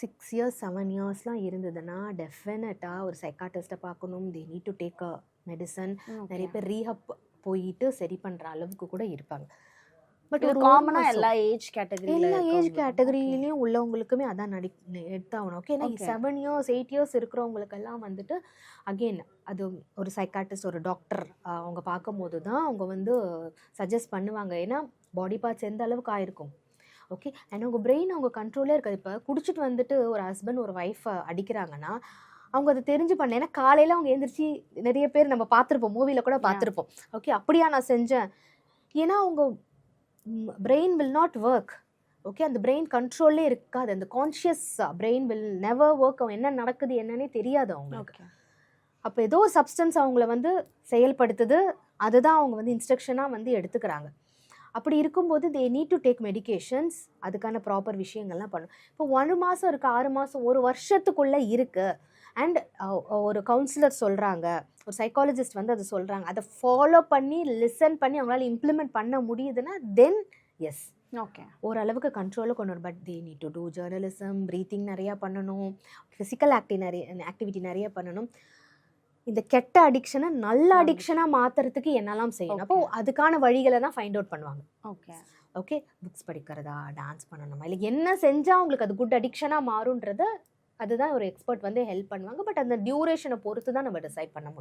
6 years 7 இயர்ஸ்லாம் இருந்ததுன்னா டெஃபினட்டாக ஒரு சைக்காட்டிஸ்ட்டை பார்க்கணும். தே need to take a medicine. நிறைய பேர் ரீஹப் போயிட்டு சரி பண்ணுற அளவுக்கு கூட இருப்பாங்க. பட் ஒரு காமனா எல்லா ஏஜ் கேட்டகரியிலையும் உள்ளவங்களுக்குமே அதான் எடுத்தாகணும். ஓகே, ஏன்னா 7 இயர்ஸ் 8 இயர்ஸ் இருக்கிறவங்களுக்கெல்லாம் வந்துட்டு அகெயின் அது ஒரு சைக்காட்டிஸ்ட் ஒரு டாக்டர் அவங்க பார்க்கும்போது தான் அவங்க வந்து சஜஸ்ட் பண்ணுவாங்க. ஏன்னா பாடி பார்ட்ஸ் எந்த அளவுக்கு ஆயிருக்கும். ஓகே, அண்ட் உங்கள் பிரெயின் அவங்க கண்ட்ரோலே இருக்காது. இப்போ குடிச்சிட்டு வந்துட்டு ஒரு ஹஸ்பண்ட் ஒரு ஒய்ஃபை அடிக்கிறாங்கன்னா அவங்க அதை தெரிஞ்சு பண்ண. ஏன்னா காலையில் அவங்க எழுந்திரிச்சு நிறைய பேர் நம்ம பார்த்துருப்போம், மூவியில் கூட பார்த்துருப்போம். ஓகே, அப்படியா நான் செஞ்சேன். ஏன்னா அவங்க brain will not work. Okay, அந்த பிரெயின் கண்ட்ரோல்லே இருக்காது. அந்த conscious brain will never work. அவன் என்ன நடக்குது என்னன்னே தெரியாது அவங்களுக்கு. அப்போ ஏதோ சப்ஸ்டன்ஸ் அவங்கள வந்து செயல்படுத்துது, அதுதான் அவங்க வந்து இன்ஸ்ட்ரக்ஷனாக வந்து எடுத்துக்கிறாங்க. அப்படி இருக்கும்போது தே நீட் டு டேக் மெடிகேஷன்ஸ். அதுக்கான ப்ராப்பர் விஷயங்கள்லாம் பண்ணணும். இப்போ 1 மாதம் இருக்குது, 6 மாதம், 1 வருஷத்துக்குள்ளே இருக்குது. அண்ட் ஒரு கவுன்சிலர் சொல்கிறாங்க, ஒரு சைக்காலஜிஸ்ட் வந்து அதை சொல்கிறாங்க, அதை ஃபாலோ பண்ணி லிசன் பண்ணி அவங்களால இம்ப்ளிமெண்ட் பண்ண முடியுதுன்னா தென் எஸ், ஓகே, ஓரளவுக்கு கண்ட்ரோலில் கொண்டு வரும். But they need to do journalism, breathing நிறையா பண்ணணும், ஃபிசிக்கல் ஆக்டிவிட்டி நிறைய பண்ணணும். இந்த கெட்ட அடிக்ஷனை நல்ல அடிக்ஷனாக மாற்றுறதுக்கு என்னெல்லாம் செய்யணும். அப்போ அதுக்கான வழிகளை தான் ஃபைண்ட் அவுட் பண்ணுவாங்க. ஓகே, புக்ஸ் படிக்கிறதா, டான்ஸ் பண்ணணுமா, இல்லை என்ன செஞ்சால் அவங்களுக்கு அது குட் அடிக்ஷனாக மாறுன்றத அதுதான் ஒரு எக்ஸ்பர்ட் வந்து ஹெல்ப் பண்ணுவாங்க. பட் அந்த டியூரேஷனை பொறுத்து தான் நம்ம டிசைட் பண்ண முடியும்.